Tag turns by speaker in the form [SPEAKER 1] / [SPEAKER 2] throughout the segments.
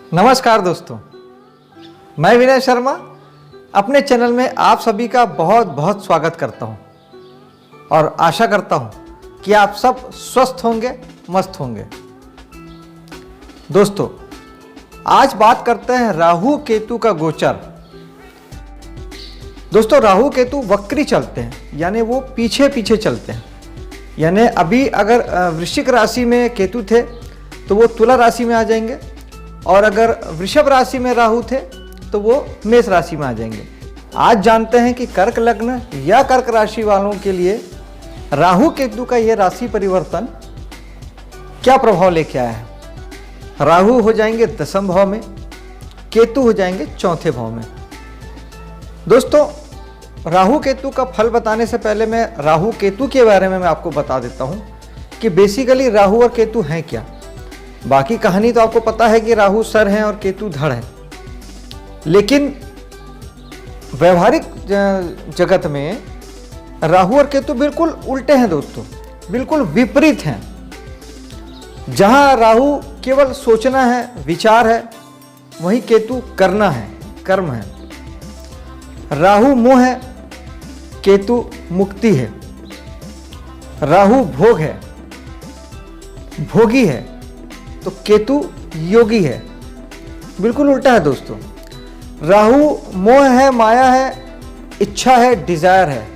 [SPEAKER 1] नमस्कार दोस्तों, मैं विनय शर्मा अपने चैनल में आप सभी का बहुत बहुत स्वागत करता हूं और आशा करता हूं कि आप सब स्वस्थ होंगे, मस्त होंगे। दोस्तों, आज बात करते हैं राहु केतु का गोचर। दोस्तों, राहु केतु वक्री चलते हैं, यानी वो पीछे पीछे चलते हैं। यानी अभी अगर वृश्चिक राशि में केतु थे तो वो तुला राशि में आ जाएंगे, और अगर वृषभ राशि में राहु थे तो वो मेष राशि में आ जाएंगे। आज जानते हैं कि कर्क लग्न या कर्क राशि वालों के लिए राहु केतु का यह राशि परिवर्तन क्या प्रभाव लेके आया है। राहु हो जाएंगे 10वें भाव में, केतु हो जाएंगे 4थे भाव में। दोस्तों, राहु केतु का फल बताने से पहले मैं राहु केतु के बारे में आपको बता देता हूं कि बेसिकली राहु और केतु हैं क्या। बाकी कहानी तो आपको पता है कि राहु सर हैं और केतु धड़ है, लेकिन व्यवहारिक जगत में राहु और केतु बिल्कुल उल्टे हैं दोस्तों, बिल्कुल विपरीत हैं। जहां राहु केवल सोचना है, विचार है, वहीं केतु करना है, कर्म है। राहु मोह है, केतु मुक्ति है। राहु भोग है, भोगी है, तो केतु योगी है। बिल्कुल उल्टा है दोस्तों। राहु मोह है, माया है, इच्छा है, डिजायर है,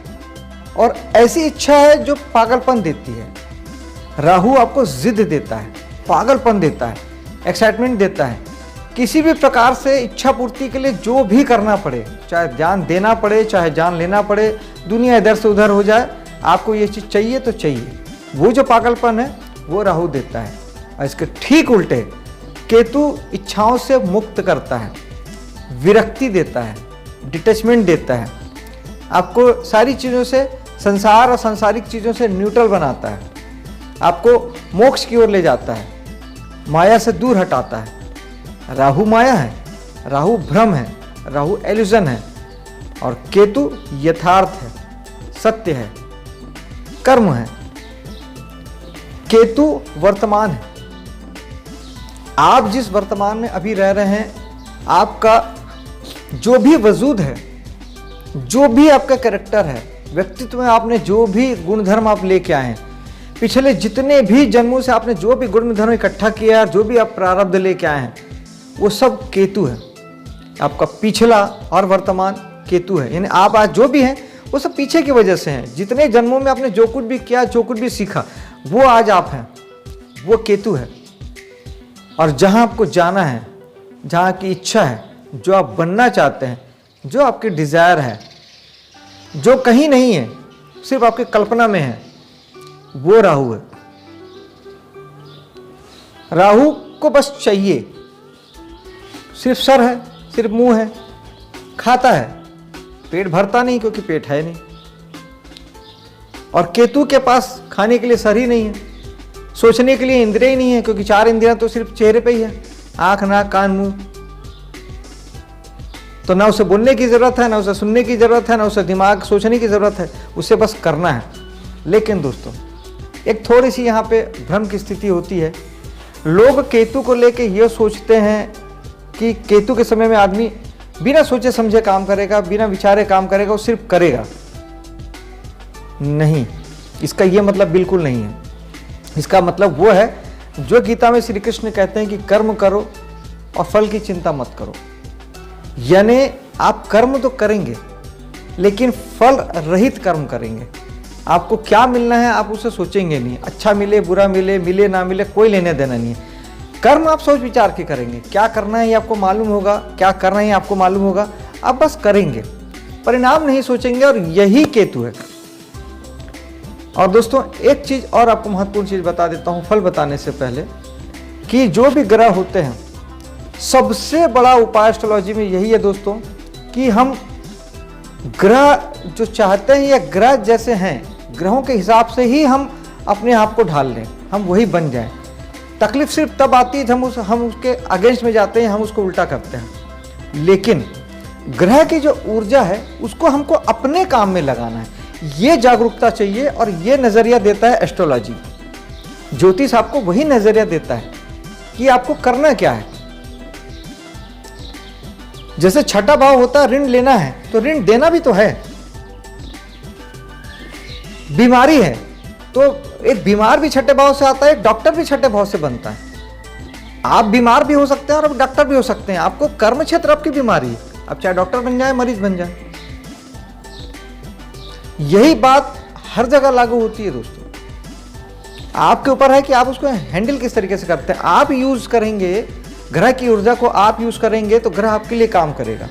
[SPEAKER 1] और ऐसी इच्छा है जो पागलपन देती है। राहु आपको जिद देता है, पागलपन देता है, एक्साइटमेंट देता है। किसी भी प्रकार से इच्छा पूर्ति के लिए जो भी करना पड़े, चाहे जान देना पड़े, चाहे जान लेना पड़े, दुनिया इधर से उधर हो जाए, आपको ये चीज़ चाहिए तो चाहिए। वो जो पागलपन है वो राहु देता है। और इसके ठीक उल्टे केतु इच्छाओं से मुक्त करता है, विरक्ति देता है, डिटैचमेंट देता है, आपको सारी चीज़ों से, संसार और सांसारिक चीज़ों से न्यूट्रल बनाता है, आपको मोक्ष की ओर ले जाता है, माया से दूर हटाता है। राहु माया है, राहु भ्रम है, राहु एल्यूजन है, और केतु यथार्थ है, सत्य है, कर्म है। केतु वर्तमान है। आप जिस वर्तमान में अभी रह रहे हैं, आपका जो भी वजूद है, जो भी आपका कैरेक्टर है, व्यक्तित्व में आपने जो भी गुणधर्म आप लेके आए हैं, पिछले जितने भी जन्मों से आपने जो भी गुणधर्म इकट्ठा किया, जो भी आप प्रारब्ध लेके आए हैं, वो सब केतु है। आपका पिछला और वर्तमान केतु है। यानी आप आज जो भी हैं वो सब पीछे की वजह से हैं। जितने जन्मों में आपने जो कुछ भी किया, जो कुछ भी सीखा, वो आज आप हैं, वो केतु है। और जहां आपको जाना है, जहां की इच्छा है, जो आप बनना चाहते हैं, जो आपकी डिजायर है, जो कहीं नहीं है, सिर्फ आपकी कल्पना में है, वो राहु है। राहु को बस चाहिए, सिर्फ सर है, सिर्फ मुंह है, खाता है, पेट भरता नहीं क्योंकि पेट है नहीं। और केतु के पास खाने के लिए सर ही नहीं है, सोचने के लिए इंद्रिय ही नहीं है, क्योंकि 4 इंद्रियां तो सिर्फ चेहरे पे ही है, आंख, नाक, कान, मुंह। तो ना उसे बोलने की जरूरत है, ना उसे सुनने की जरूरत है, ना उसे दिमाग सोचने की जरूरत है, उसे बस करना है। लेकिन दोस्तों, एक थोड़ी सी यहाँ पे भ्रम की स्थिति होती है। लोग केतु को लेके ये सोचते हैं कि केतु के समय में आदमी बिना सोचे समझे काम करेगा, बिना विचारे काम करेगा, वो सिर्फ करेगा। नहीं, इसका ये मतलब बिल्कुल नहीं है। इसका मतलब वो है जो गीता में श्री कृष्ण कहते हैं कि कर्म करो और फल की चिंता मत करो। यानी आप कर्म तो करेंगे, लेकिन फल रहित कर्म करेंगे। आपको क्या मिलना है आप उसे सोचेंगे नहीं। अच्छा मिले, बुरा मिले, मिले ना मिले, कोई लेने देना नहीं है। कर्म आप सोच विचार के करेंगे। क्या करना है ये आपको मालूम होगा, क्या करना है आपको मालूम होगा, आप बस करेंगे, परिणाम नहीं सोचेंगे, और यही केतु है। और दोस्तों, एक चीज और आपको महत्वपूर्ण चीज बता देता हूं फल बताने से पहले, कि जो भी ग्रह होते हैं, सबसे बड़ा उपाय एस्ट्रोलॉजी में यही है दोस्तों कि हम ग्रह जो चाहते हैं या ग्रह जैसे हैं, ग्रहों के हिसाब से ही हम अपने आप को ढाल लें, हम वही बन जाएं। तकलीफ सिर्फ तब आती है जब हम उसके अगेंस्ट में जाते हैं, हम उसको उल्टा करते हैं। लेकिन ग्रह की जो ऊर्जा है उसको हमको अपने काम में लगाना है, ये जागरूकता चाहिए। और ये नज़रिया देता है एस्ट्रोलॉजी। ज्योतिष आपको वही नज़रिया देता है कि आपको करना क्या है। जैसे छठा भाव होता है ऋण लेना है, तो ऋण देना भी तो है। बीमारी है तो एक बीमार भी छठे भाव से आता है, एक डॉक्टर भी छठे भाव से बनता है। आप बीमार भी हो सकते हैं और आप डॉक्टर भी हो सकते हैं। आपको कर्म क्षेत्र आपकी बीमारी है, आप चाहे डॉक्टर बन जाए, मरीज बन जाए। यही बात हर जगह लागू होती है दोस्तों। आपके ऊपर है कि आप उसको हैंडल किस तरीके से करते हैं। आप यूज करेंगे ग्रह की ऊर्जा को, आप यूज करेंगे तो ग्रह आपके लिए काम करेगा,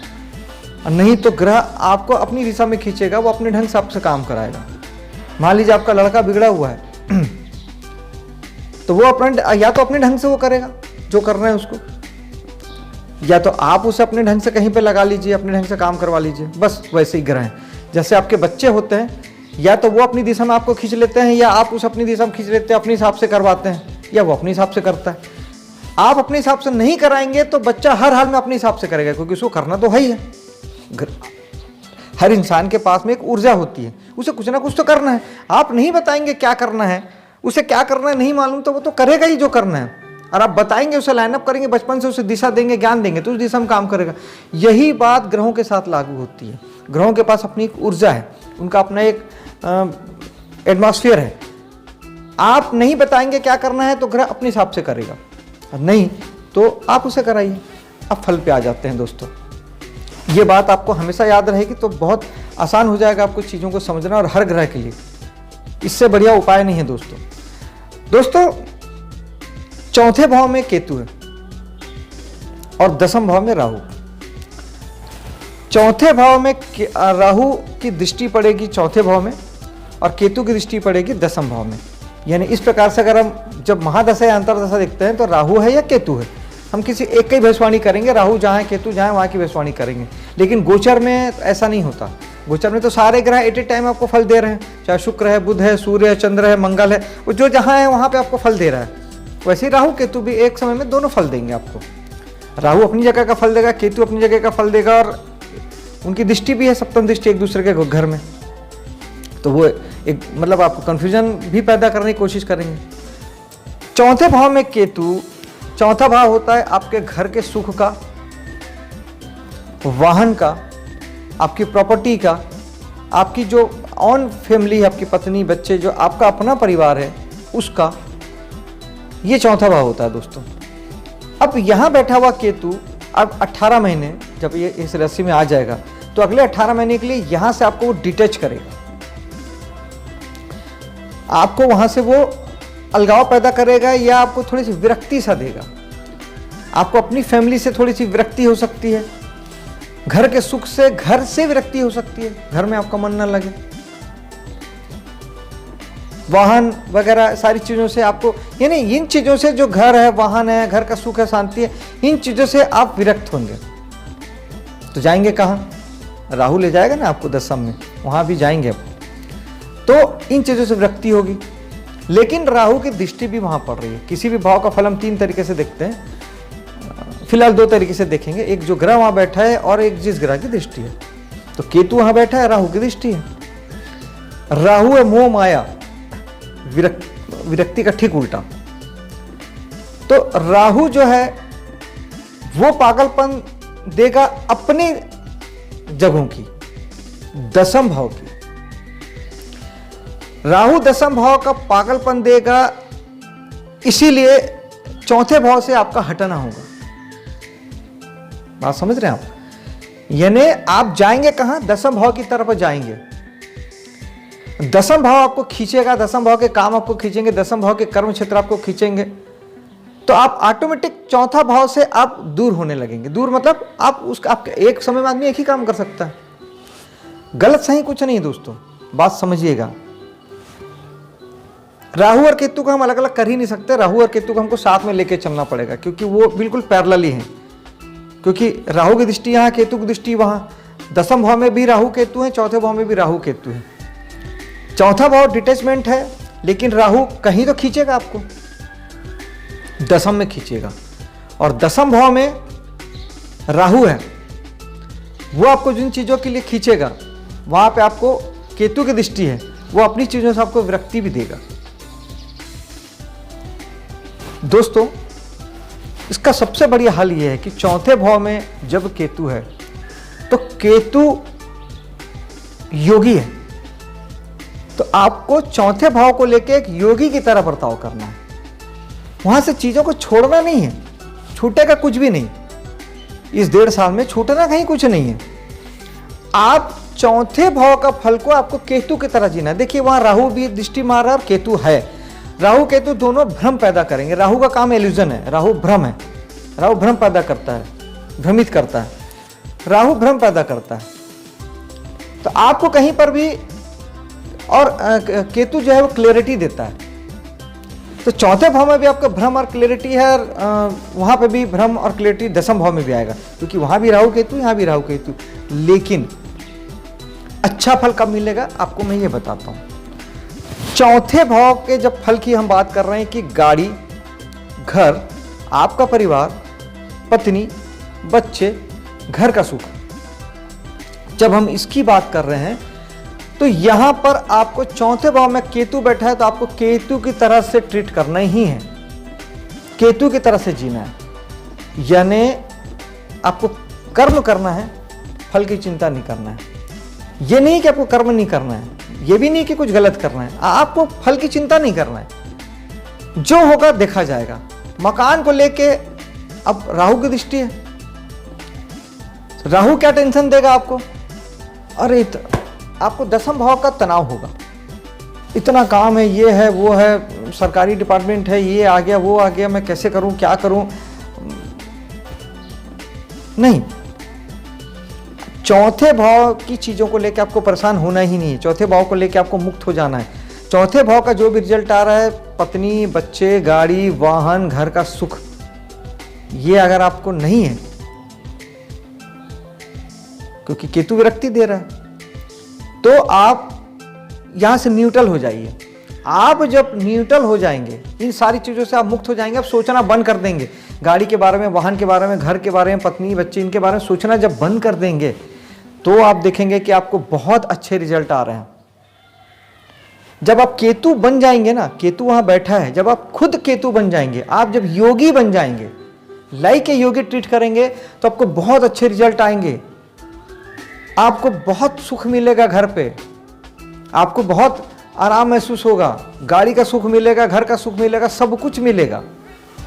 [SPEAKER 1] और नहीं तो ग्रह आपको अपनी दिशा में खींचेगा, वो अपने ढंग से आपसे काम कराएगा। मान लीजिए आपका लड़का बिगड़ा हुआ है तो वो अपने या तो अपने ढंग से वो करेगा जो करना है उसको, या तो आप उसे अपने ढंग से कहीं पे लगा लीजिए, अपने ढंग से काम करवा लीजिए। बस वैसे ही ग्रह हैं। जैसे आपके बच्चे होते हैं, या तो वो अपनी दिशा में आपको खींच लेते हैं, या आप उसे अपनी दिशा में खींच लेते हैं, अपने हिसाब से करवाते हैं, या वो अपने हिसाब से करता है। आप अपने हिसाब से नहीं कराएंगे तो बच्चा हर हाल में अपने हिसाब से करेगा, क्योंकि उसको करना तो है ही है। हर इंसान के पास में एक ऊर्जा होती है, उसे कुछ ना कुछ तो करना है। आप नहीं बताएंगे क्या करना है, उसे क्या करना है नहीं मालूम, तो वो तो करेगा ही जो करना है। और आप बताएंगे, उसे लाइनअप करेंगे, बचपन से उसे दिशा देंगे, ज्ञान देंगे, तो उस दिशा में काम करेगा। यही बात ग्रहों के साथ लागू होती है। ग्रहों के पास अपनी एक ऊर्जा है, उनका अपना एक एटमॉस्फेयर है। आप नहीं बताएंगे क्या करना है तो ग्रह अपने हिसाब से करेगा, नहीं तो आप उसे कराइए। अब फल पे आ जाते हैं दोस्तों। ये बात आपको हमेशा याद रहेगी तो बहुत आसान हो जाएगा आपको चीज़ों को समझना, और हर ग्रह के लिए इससे बढ़िया उपाय नहीं है दोस्तों। चौथे भाव में केतु है और दसम भाव में राहु। चौथे भाव में राहु की दृष्टि पड़ेगी चौथे भाव में, और केतु की दृष्टि पड़ेगी दसम भाव में। यानी इस प्रकार से अगर हम जब महादशा या अंतरदशा देखते हैं तो राहु है या केतु है, हम किसी एक की भविष्यवाणी करेंगे। राहु जहाँ है, केतु जहाँ है, वहाँ की भविष्यवाणी करेंगे। लेकिन गोचर में ऐसा नहीं होता। गोचर में तो सारे ग्रह एट ए टाइम आपको फल दे रहे हैं, चाहे शुक्र है, बुध है, सूर्य है, चंद्र है, मंगल है, वो जो जहाँ है वहाँ पे आपको फल दे रहा है। वैसे ही राहु केतु भी एक समय में दोनों फल देंगे आपको। राहु अपनी जगह का फल देगा, केतु अपनी जगह का फल देगा, और उनकी दृष्टि भी है, सप्तम दृष्टि एक दूसरे के घर में। तो वो एक मतलब आपको कंफ्यूजन भी पैदा करने की कोशिश करेंगे। चौथे भाव में केतु, चौथा भाव होता है आपके घर के सुख का, वाहन का, आपकी प्रॉपर्टी का, आपकी जो ऑन फैमिली है, आपकी पत्नी, बच्चे, जो आपका अपना परिवार है उसका। ये चौथा भाव होता है दोस्तों। अब यहाँ बैठा हुआ केतु अब 18 महीने जब ये इस राशि में आ जाएगा तो अगले 18 महीने के लिए यहाँ से आपको वो डिटैच करेगा, आपको वहाँ से वो अलगाव पैदा करेगा, या आपको थोड़ी सी विरक्ति सा देगा। आपको अपनी फैमिली से थोड़ी सी विरक्ति हो सकती है, घर के सुख से, घर से विरक्ति हो सकती है, घर में आपका मन न लगे, वाहन वगैरह सारी चीज़ों से आपको, यानी इन चीज़ों से, जो घर है, वाहन है, घर का सुख है, शांति है, इन चीज़ों से आप विरक्त होंगे। तो जाएंगे कहाँ? राहु ले जाएगा ना आपको दसम में, वहाँ भी जाएंगे आप। तो इन चीज़ों से विरक्ति होगी। लेकिन राहु की दृष्टि भी वहाँ पड़ रही है। किसी भी भाव का फल हम 3 तरीके से देखते हैं, फिलहाल 2 तरीके से देखेंगे। एक जो ग्रह वहाँ बैठा है और एक जिस ग्रह की दृष्टि है। तो केतु वहाँ बैठा है, राहु की दृष्टि है। राहु है मोह माया, विरक्ति का ठीक उल्टा। तो राहु जो है वो पागलपन देगा अपनी जगहों की, दसम भाव की। राहु दसम भाव का पागलपन देगा, इसीलिए चौथे भाव से आपका हटना होगा। बात समझ रहे हैं आप? यानी आप जाएंगे कहां? दसम भाव की तरफ जाएंगे। दसम भाव आपको खींचेगा, दसम भाव के काम आपको खींचेंगे, दसम भाव के कर्म क्षेत्र आपको खींचेंगे, तो आप ऑटोमेटिक चौथा भाव से आप दूर होने लगेंगे। दूर मतलब आप एक समय में आदमी एक ही काम कर सकता है। गलत सही कुछ नहीं दोस्तों, बात समझिएगा। राहु और केतु को हम अलग अलग कर ही नहीं सकते। राहु और केतु को हमको साथ में लेके चलना पड़ेगा, क्योंकि वो बिल्कुल पैरेलल हैं। क्योंकि राहु की दृष्टि यहाँ, केतु की दृष्टि वहाँ। दसम भाव में भी राहु केतु है, चौथे भाव में भी राहु केतु है। चौथा भाव डिटैचमेंट है, लेकिन राहु कहीं तो खींचेगा आपको, दसम में खींचेगा। और दसम भाव में राहु है, वो आपको जिन चीज़ों के लिए खींचेगा, वहाँ पे आपको केतु की दृष्टि है, वो अपनी चीज़ों से आपको विरक्ति भी देगा। दोस्तों, इसका सबसे बढ़िया हल ये है कि चौथे भाव में जब केतु है तो केतु योगी है, तो आपको चौथे भाव को लेके एक योगी की तरह बर्ताव करना है। वहां से चीजों को छोड़ना नहीं है, छूटेगा कुछ भी नहीं। इस 1.5 साल में छूटना कहीं कुछ नहीं है। आप चौथे भाव का फल को आपको केतु की तरह जीना है। देखिए वहां राहु भी दृष्टि मार रहा है और केतु है। राहु केतु दोनों भ्रम पैदा करेंगे। राहु का काम इल्यूजन है, राहु भ्रम है, राहु भ्रम पैदा करता है, भ्रमित करता है, राहु भ्रम पैदा करता है। तो आपको कहीं पर भी, और केतु जो है वो क्लैरिटी देता है। तो चौथे भाव में भी आपका भ्रम और क्लैरिटी है, और वहां पे भी भ्रम और क्लैरिटी 10वें भाव में भी आएगा, क्योंकि वहां भी राहु केतु, यहां भी राहु केतु। लेकिन अच्छा फल कब मिलेगा आपको मैं ये बताता हूं। चौथे भाव के जब फल की हम बात कर रहे हैं कि गाड़ी, घर, आपका परिवार, पत्नी, बच्चे, घर का सुख, जब हम इसकी बात कर रहे हैं तो यहां पर आपको चौथे भाव में केतु बैठा है, तो आपको केतु की तरह से ट्रीट करना ही है, केतु की तरह से जीना है। यानी आपको कर्म करना है, फल की चिंता नहीं करना है। ये नहीं कि आपको कर्म नहीं करना है, ये भी नहीं कि कुछ गलत करना है, आपको फल की चिंता नहीं करना है। जो होगा देखा जाएगा। मकान को लेके अब राहु की दृष्टि है, राहु क्या टेंशन देगा आपको? अरे आपको 10वें भाव का तनाव होगा, इतना काम है, ये है, वो है, सरकारी डिपार्टमेंट है, ये आ गया, वो आ गया, मैं कैसे करूं, क्या करूं। नहीं, चौथे भाव की चीजों को लेकर आपको परेशान होना ही नहीं है। चौथे भाव को लेकर आपको मुक्त हो जाना है। चौथे भाव का जो भी रिजल्ट आ रहा है, पत्नी, बच्चे, गाड़ी, वाहन, घर का सुख, ये अगर आपको नहीं है, क्योंकि केतु विरक्ति दे रहा है, तो आप यहां से न्यूट्रल हो जाइए। आप जब न्यूट्रल हो जाएंगे, इन सारी चीजों से आप मुक्त हो जाएंगे, आप सोचना बंद कर देंगे। गाड़ी के बारे में, वाहन के बारे में, घर के बारे में, पत्नी, बच्चे, इनके बारे में सोचना जब बंद कर देंगे, तो आप देखेंगे कि आपको बहुत अच्छे रिजल्ट आ रहे हैं। जब आप केतु बन जाएंगे ना, केतु वहां बैठा है, जब आप खुद केतु बन जाएंगे, आप जब योगी बन जाएंगे, लाइक ए योगी ट्रीट करेंगे, तो आपको बहुत अच्छे रिजल्ट आएंगे। आपको बहुत सुख मिलेगा घर पे, आपको बहुत आराम महसूस होगा, गाड़ी का सुख मिलेगा, घर का सुख मिलेगा, सब कुछ मिलेगा,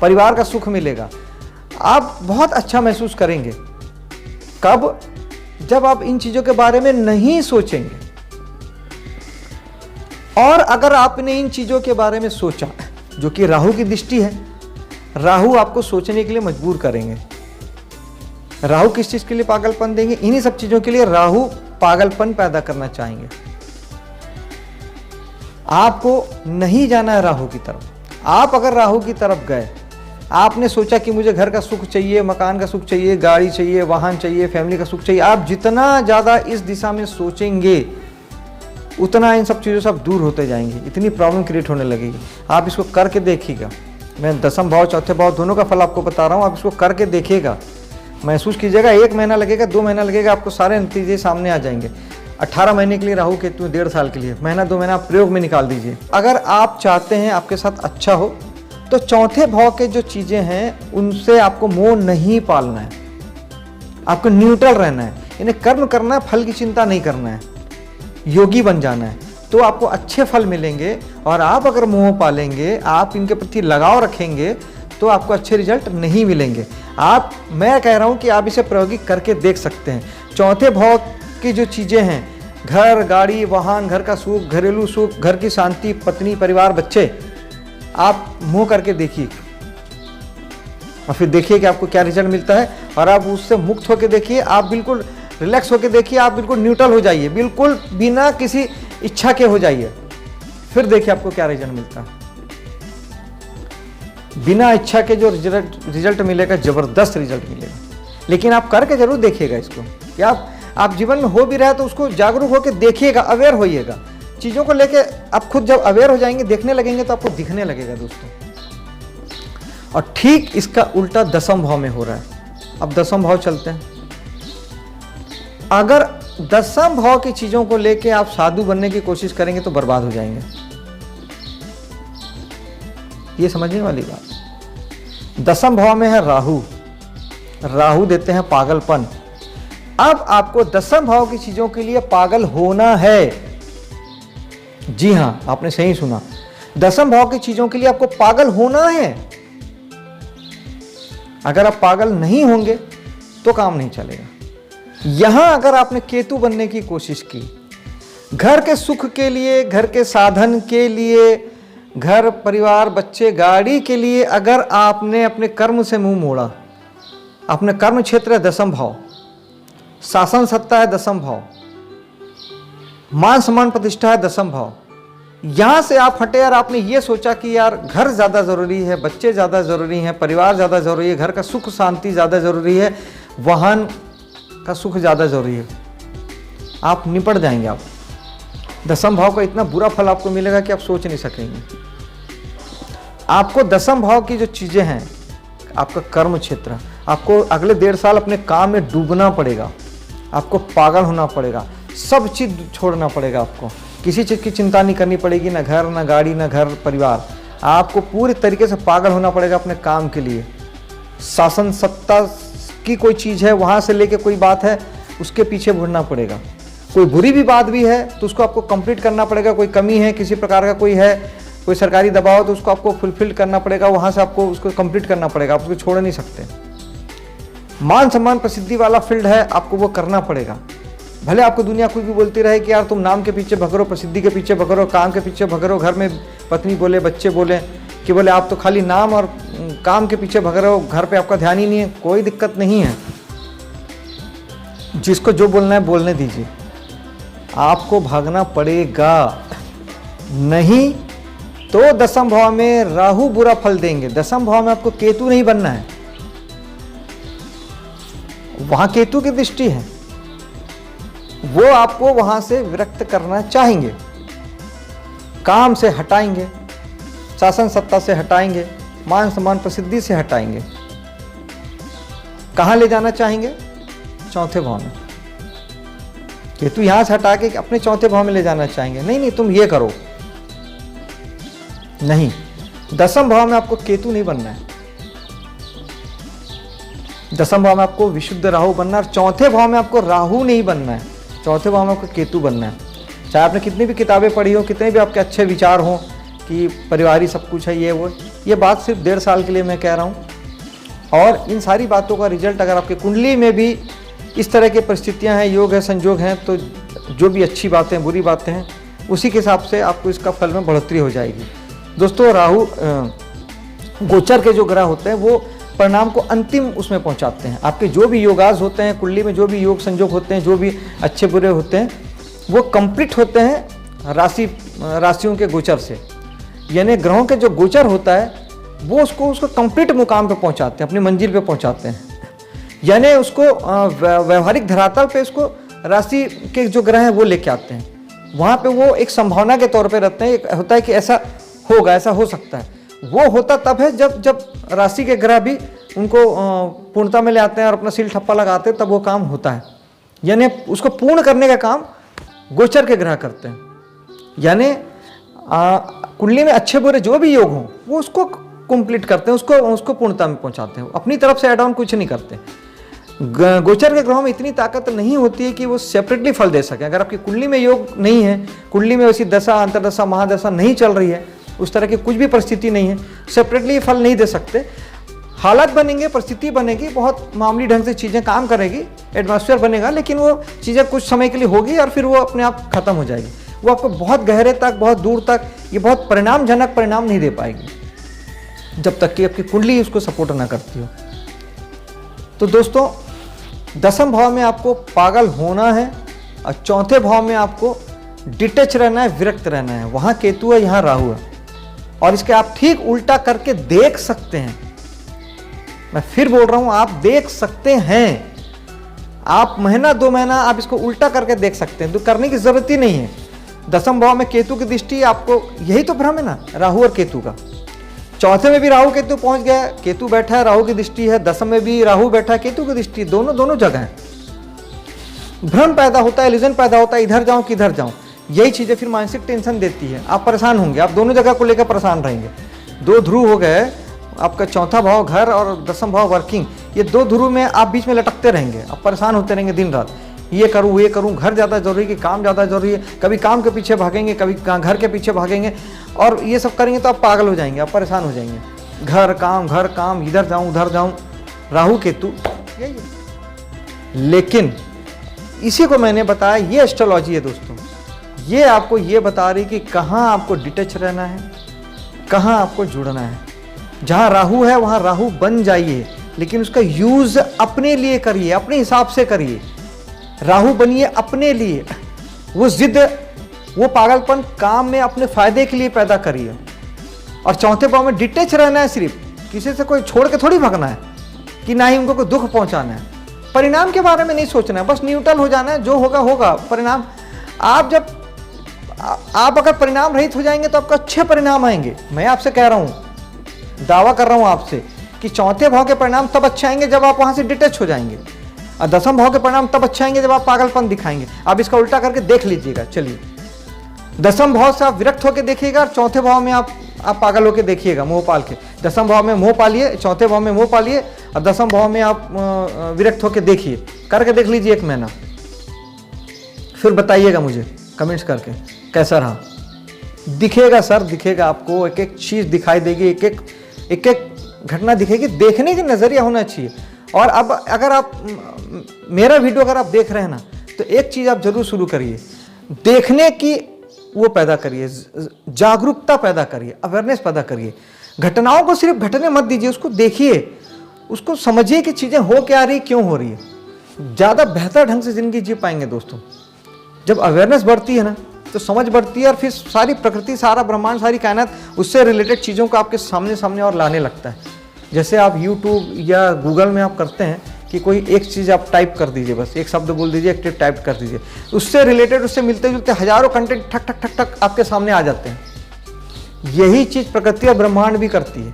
[SPEAKER 1] परिवार का सुख मिलेगा। आप बहुत अच्छा महसूस करेंगे। कब? जब आप इन चीजों के बारे में नहीं सोचेंगे। और अगर आपने इन चीजों के बारे में सोचा, जो कि राहु की दृष्टि है, राहु आपको सोचने के लिए मजबूर करेंगे। राहु किस चीज के लिए पागलपन देंगे? इन्हीं सब चीजों के लिए राहु पागलपन पैदा करना चाहेंगे। आपको नहीं जाना है राहु की तरफ। आप अगर राहु की तरफ गए, आपने सोचा कि मुझे घर का सुख चाहिए, मकान का सुख चाहिए, गाड़ी चाहिए, वाहन चाहिए, फैमिली का सुख चाहिए, आप जितना ज्यादा इस दिशा में सोचेंगे, उतना इन सब चीजों से आप दूर होते जाएंगे, इतनी प्रॉब्लम क्रिएट होने लगेगी। आप इसको करके देखिएगा। मैं 10वें भाव, चौथे भाव दोनों का फल आपको बता रहा हूं, आप इसको करके देखिएगा, महसूस कीजिएगा। 1 महीना लगेगा, 2 महीना लगेगा, आपको सारे नतीजे सामने आ जाएंगे। 18 महीने के लिए राहु केतु, 1.5 साल के लिए, महीना 2 महीना आप प्रयोग में निकाल दीजिए। अगर आप चाहते हैं आपके साथ अच्छा हो, तो चौथे भाव के जो चीजें हैं उनसे आपको मोह नहीं पालना है, आपको न्यूट्रल रहना है, इन्हें कर्म करना है, फल की चिंता नहीं करना है, योगी बन जाना है, तो आपको अच्छे फल मिलेंगे। और आप अगर मोह पालेंगे, आप इनके प्रति लगाव रखेंगे, तो आपको अच्छे रिजल्ट नहीं मिलेंगे। मैं कह रहा हूं कि आप इसे प्रायोगिक करके देख सकते हैं। चौथे भाव की जो चीजें हैं, घर, गाड़ी, वाहन, घर का सुख, घरेलू सुख, घर की शांति, पत्नी, परिवार, बच्चे, आप मुंह करके देखिए और फिर देखिए कि आपको क्या रिजल्ट मिलता है। और आप उससे मुक्त होकर देखिए, आप बिल्कुल रिलैक्स होकर देखिए, आप बिल्कुल न्यूट्रल हो जाइए, बिल्कुल बिना किसी इच्छा के हो जाइए, फिर देखिए आपको क्या रिजल्ट मिलता है। बिना इच्छा के जो रिजल्ट मिलेगा, जबरदस्त रिजल्ट मिलेगा। लेकिन आप करके जरूर देखिएगा इसको, कि आप जीवन में हो भी रहा है तो उसको जागरूक होकर देखिएगा, अवेयर होइएगा चीज़ों को लेके। आप खुद जब अवेयर हो जाएंगे, देखने लगेंगे, तो आपको दिखने लगेगा दोस्तों। और ठीक इसका उल्टा 10वें भाव में हो रहा है। अब 10वें भाव चलते हैं। अगर 10वें भाव की चीज़ों को लेके आप साधु बनने की कोशिश करेंगे तो बर्बाद हो जाएंगे। ये समझने वाली बात। 10वें भाव में है राहु। राहु देते हैं पागलपन, अब आपको दसम भाव की चीजों के लिए पागल होना है। जी हां, आपने सही सुना, दसम भाव की चीजों के लिए आपको पागल होना है। अगर आप पागल नहीं होंगे तो काम नहीं चलेगा। यहां अगर आपने केतु बनने की कोशिश की, घर के सुख के लिए, घर के साधन के लिए, घर परिवार बच्चे गाड़ी के लिए अगर आपने अपने कर्म से मुंह मोड़ा, अपने कर्म क्षेत्र है दसम भाव, शासन सत्ता है दसम भाव, मान सम्मान प्रतिष्ठा है दसम भाव, यहां से आप हटे और आपने ये सोचा कि यार घर ज्यादा जरूरी है, बच्चे ज्यादा जरूरी हैं, परिवार ज्यादा जरूरी है, घर का सुख शांति ज्यादा जरूरी है, वाहन का सुख ज्यादा जरूरी है, आप निपट जाएंगे। आप दसम भाव का इतना बुरा फल आपको मिलेगा कि आप सोच नहीं सकेंगे। आपको दसम भाव की जो चीजें हैं, आपका कर्म क्षेत्र, आपको अगले 1.5 साल अपने काम में डूबना पड़ेगा, आपको पागल होना पड़ेगा, सब चीज छोड़ना पड़ेगा, आपको किसी चीज की चिंता नहीं करनी पड़ेगी, ना घर ना गाड़ी ना घर परिवार, आपको पूरी तरीके से पागल होना पड़ेगा अपने काम के लिए। शासन सत्ता की कोई चीज है, वहां से लेके कोई बात है उसके पीछे भुड़ना पड़ेगा, कोई बुरी भी बात भी है तो उसको आपको कंप्लीट करना पड़ेगा, कोई कमी है किसी प्रकार का कोई है, कोई सरकारी दबाव तो उसको आपको फुलफिल करना पड़ेगा, वहां से आपको उसको कंप्लीट करना पड़ेगा, आप उसको छोड़ नहीं सकते। मान सम्मान प्रसिद्धि वाला फील्ड है, आपको वो करना पड़ेगा। भले आपको दुनिया कुछ भी बोलती रहे कि यार तुम नाम के पीछे भग रहे हो, प्रसिद्धि के पीछे भग रहे हो, काम के पीछे भग रहे हो, घर में पत्नी बोले बच्चे बोले कि बोले आप तो खाली नाम और काम के पीछे भग रहे हो, घर पे आपका ध्यान ही नहीं है, कोई दिक्कत नहीं है, जिसको जो बोलना है बोलने दीजिए, आपको भागना पड़ेगा। नहीं तो दसम भाव में राहु बुरा फल देंगे। दसम भाव में आपको केतु नहीं बनना है, वहां केतु की दृष्टि है, वो आपको वहां से विरक्त करना चाहेंगे, काम से हटाएंगे, शासन सत्ता से हटाएंगे, मान सम्मान प्रसिद्धि से हटाएंगे। कहां ले जाना चाहेंगे? चौथे भाव में। केतु यहां से हटा के अपने चौथे भाव में ले जाना चाहेंगे। नहीं नहीं तुम ये करो, नहीं, दसम भाव में आपको केतु नहीं बनना है, दसम भाव में आपको विशुद्ध राहु बनना है, और चौथे भाव में आपको राहु नहीं बनना है, चौथे भाव में आपको केतु बनना है। चाहे आपने कितनी भी किताबें पढ़ी हो, कितने भी आपके अच्छे विचार हो कि परिवार ही सब कुछ है, ये वो, ये बात सिर्फ 1.5 साल के लिए मैं कह रहा हूँ। और इन सारी बातों का रिजल्ट अगर आपकी कुंडली में भी इस तरह की परिस्थितियाँ हैं, योग है, संयोग हैं, तो जो भी अच्छी बातें बुरी बातें हैं उसी के हिसाब से आपको इसका फल में बढ़ोतरी हो जाएगी। दोस्तों, राहु गोचर के जो ग्रह होते हैं वो परिणाम को अंतिम उसमें पहुंचाते हैं। आपके जो भी योगाज होते हैं कुंडली में, जो भी योग संयोग होते हैं, जो भी अच्छे बुरे होते हैं, वो कंप्लीट होते हैं राशियों के गोचर से। यानी ग्रहों के जो गोचर होता है वो उसको कंप्लीट मुकाम पे पहुंचाते हैं, अपनी मंजिल पे पहुंचाते हैं। यानी उसको व्यवहारिक धरातल पे उसको राशि के जो ग्रह हैं वो लेके आते हैं। वहाँ पे वो एक संभावना के तौर पे रहते हैं, एक होता है कि ऐसा होगा, ऐसा हो सकता है। वो होता तब है जब राशि के ग्रह भी उनको पूर्णता में ले आते हैं और अपना सील ठप्पा लगाते हैं, तब वो काम होता है। यानी उसको पूर्ण करने का काम गोचर के ग्रह करते हैं। यानी कुंडली में अच्छे बुरे जो भी योग हों वो उसको कंप्लीट करते हैं, उसको पूर्णता में पहुंचाते हैं, अपनी तरफ से एड ऑन कुछ नहीं करते। गोचर के ग्रहों में इतनी ताकत नहीं होती है कि वो सेपरेटली फल दे सके। अगर आपकी कुंडली में योग नहीं है, कुंडली में वैसी दशा अंतरदशा महादशा नहीं चल रही है, उस तरह की कुछ भी परिस्थिति नहीं है, सेपरेटली फल नहीं दे सकते। हालात बनेंगे, परिस्थिति बनेगी, बहुत मामूली ढंग से चीज़ें काम करेगी, एटमॉस्फेयर बनेगा, लेकिन वो चीज़ें कुछ समय के लिए होगी और फिर वो अपने आप खत्म हो जाएगी। वो आपको बहुत गहरे तक, बहुत दूर तक, ये बहुत परिणामजनक परिणाम नहीं दे पाएगी जब तक कि आपकी कुंडली उसको सपोर्ट ना करती हो। तो दोस्तों, दसम भाव में आपको पागल होना है और चौथे भाव में आपको डिटैच रहना है, विरक्त रहना है। वहाँ केतु है, यहाँ राहु है, और इसके आप ठीक उल्टा करके देख सकते हैं। मैं फिर बोल रहा हूँ, आप देख सकते हैं। आप महीना 2 महीना आप इसको उल्टा करके देख सकते हैं, तो करने की जरूरत ही नहीं है। दसम भाव में केतु की दृष्टि, आपको यही तो भ्रम है ना, राहु और केतु का। चौथे में भी राहु केतु पहुंच गया, केतु बैठा है, राहु की दृष्टि है। दसम में भी राहु बैठा है, केतु की दृष्टि, दोनों जगह है। भ्रम पैदा होता है, इल्यूजन पैदा होता है, इधर जाऊं किधर जाऊं। यही चीजें फिर मानसिक टेंशन देती है, आप परेशान होंगे, आप दोनों जगह को लेकर परेशान रहेंगे। 2 ध्रुव हो गए, आपका चौथा भाव घर और दसम भाव वर्किंग, ये दो ध्रुव में आप बीच में लटकते रहेंगे, आप परेशान होते रहेंगे दिन रात, ये करूँ, घर ज़्यादा जरूरी कि काम ज़्यादा जरूरी है, कभी काम के पीछे भागेंगे, कभी घर के पीछे भागेंगे, और ये सब करेंगे तो आप पागल हो जाएंगे, आप परेशान हो जाएंगे। घर काम, इधर जाऊँ उधर जाऊँ, राहु केतु यही है। लेकिन इसी को मैंने बताया, ये एस्ट्रोलॉजी है दोस्तों, ये आपको ये बता रही कि कहाँ आपको डिटैच रहना है, कहाँ आपको जुड़ना है। जहाँ राहु है वहाँ राहु बन जाइए, लेकिन उसका यूज अपने लिए करिए, अपने हिसाब से करिए। राहु बनिए अपने लिए, वो जिद, वो पागलपन काम में अपने फायदे के लिए पैदा करिए। और चौथे भाव में डिटैच रहना है, सिर्फ किसी से कोई छोड़ के थोड़ी भागना है, कि ना ही उनको कोई दुख पहुंचाना है। परिणाम के बारे में नहीं सोचना है, बस न्यूट्रल हो जाना है, जो होगा होगा। परिणाम आप अगर परिणाम रहित हो जाएंगे तो आपको अच्छे परिणाम आएंगे। मैं आपसे कह रहा हूं, दावा कर रहा हूं आपसे कि चौथे भाव के परिणाम तब अच्छे आएंगे जब आप वहां से डिटैच हो जाएंगे, और दसम भाव के परिणाम तब अच्छे आएंगे जब आप पागलपन दिखाएंगे। आप इसका उल्टा करके देख लीजिएगा। चलिए, दसम भाव से आप विरक्त होकर देखिएगा, और चौथे भाव में आप पागल होकर देखिएगा, मोह पाल के। दसम भाव में मोह पालिए, चौथे भाव में मोह पालिए, और दसम भाव में आप विरक्त होकर देखिए, करके देख लीजिए 1 महीना, फिर बताइएगा मुझे कमेंट्स करके कैसा रहा। दिखेगा सर, दिखेगा आपको, एक एक चीज दिखाई देगी, एक एक घटना दिखेगी। देखने का नजरिया होना चाहिए। और अब अगर आप मेरा वीडियो अगर आप देख रहे हैं ना, तो एक चीज आप जरूर शुरू करिए, देखने की वो पैदा करिए, जागरूकता पैदा करिए, अवेयरनेस पैदा करिए। घटनाओं को सिर्फ घटने मत दीजिए, उसको देखिए, उसको समझिए कि चीजें हो क्या रही, क्यों हो रही है। ज्यादा बेहतर ढंग से जिंदगी जी पाएंगे दोस्तों। जब अवेयरनेस बढ़ती है ना, तो समझ बढ़ती है, और फिर सारी प्रकृति, सारा ब्रह्मांड, सारी कायनात उससे रिलेटेड चीज़ों को आपके सामने और लाने लगता है। जैसे आप YouTube या गूगल में आप करते हैं कि कोई एक चीज़ आप टाइप कर दीजिए, बस एक शब्द बोल दीजिए, एक टिप टाइप कर दीजिए, उससे रिलेटेड, उससे मिलते जुलते हजारों कंटेंट ठक ठक ठक ठक आपके सामने आ जाते हैं। यही चीज़ प्रकृति और ब्रह्मांड भी करती है।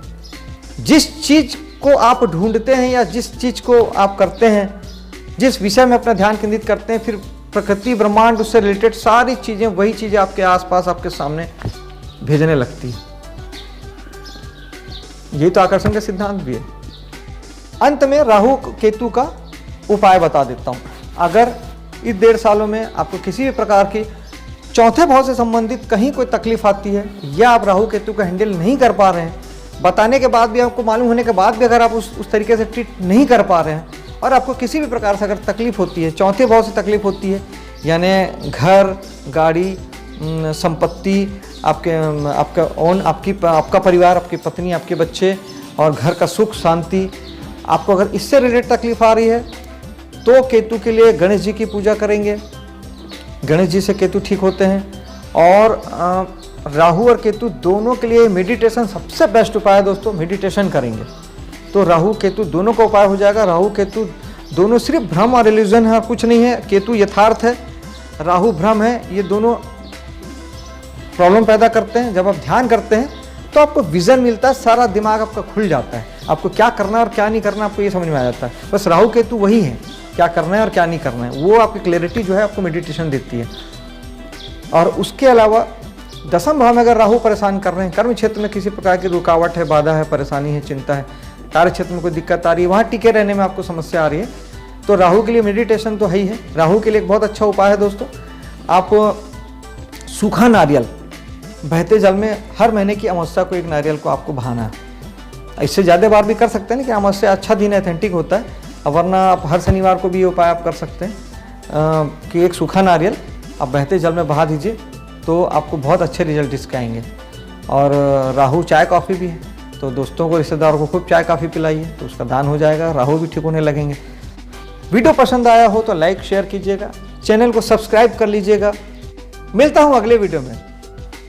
[SPEAKER 1] जिस चीज़ को आप ढूंढते हैं या जिस चीज़ को आप करते हैं, जिस विषय में अपना ध्यान केंद्रित करते हैं, फिर प्रकृति ब्रह्मांड उससे रिलेटेड सारी चीजें, वही चीजें आपके आसपास आपके सामने भेजने लगती है। यही तो आकर्षण का सिद्धांत भी है। अंत में राहु केतु का उपाय बता देता हूं। अगर इस 1.5 सालों में आपको किसी भी प्रकार की चौथे भाव से संबंधित कहीं कोई तकलीफ आती है, या आप राहु केतु का हैंडल नहीं कर पा रहे हैं, बताने के बाद भी, आपको मालूम होने के बाद भी अगर आप उस तरीके से ट्रीट नहीं कर पा रहे हैं, और आपको किसी भी प्रकार से अगर तकलीफ होती है, चौथे भाव से तकलीफ होती है, यानी घर, गाड़ी, संपत्ति, आपका परिवार, आपकी पत्नी, आपके बच्चे और घर का सुख शांति, आपको अगर इससे रिलेटेड तकलीफ आ रही है, तो केतु के लिए गणेश जी की पूजा करेंगे। गणेश जी से केतु ठीक होते हैं। और राहु और केतु दोनों के लिए मेडिटेशन सबसे बेस्ट उपाय है दोस्तों। मेडिटेशन करेंगे तो राहु केतु दोनों का उपाय हो जाएगा। राहु केतु दोनों सिर्फ भ्रम और इल्यूजन है, कुछ नहीं है। केतु यथार्थ है, राहु भ्रम है। ये दोनों प्रॉब्लम पैदा करते हैं। जब आप ध्यान करते हैं तो आपको विजन मिलता है, सारा दिमाग आपका खुल जाता है, आपको क्या करना है और क्या नहीं करना आपको ये समझ में आ जाता है। बस राहु केतु वही है, क्या करना है और क्या नहीं करना है, वो आपकी क्लैरिटी जो है आपको मेडिटेशन देती है। और उसके अलावा दसम भाव में अगर राहु परेशान कर रहे हैं, कर्म क्षेत्र में किसी प्रकार की रुकावट है, बाधा है, परेशानी है, चिंता है, कार्य क्षेत्र में कोई दिक्कत आ रही है, वहाँ टिके रहने में आपको समस्या आ रही है, तो राहु के लिए मेडिटेशन तो है ही है। राहु के लिए एक बहुत अच्छा उपाय है दोस्तों, आप सूखा नारियल बहते जल में हर महीने की अमावस्या को एक नारियल को आपको बहाना है। इससे ज़्यादा बार भी कर सकते हैं कि अमावस्या अच्छा दिन ऑथेंटिक होता है, वरना आप हर शनिवार को भी ये उपाय आप कर सकते हैं कि एक सूखा नारियल आप बहते जल में बहा दीजिए, तो आपको बहुत अच्छे रिजल्ट इसके आएंगे। और राहु चाय कॉफ़ी भी है, तो दोस्तों को, रिश्तेदारों को खूब चाय कॉफ़ी पिलाइए, तो उसका दान हो जाएगा, राहु भी ठीक होने लगेंगे। वीडियो पसंद आया हो तो लाइक शेयर कीजिएगा, चैनल को सब्सक्राइब कर लीजिएगा। मिलता हूँ अगले वीडियो में।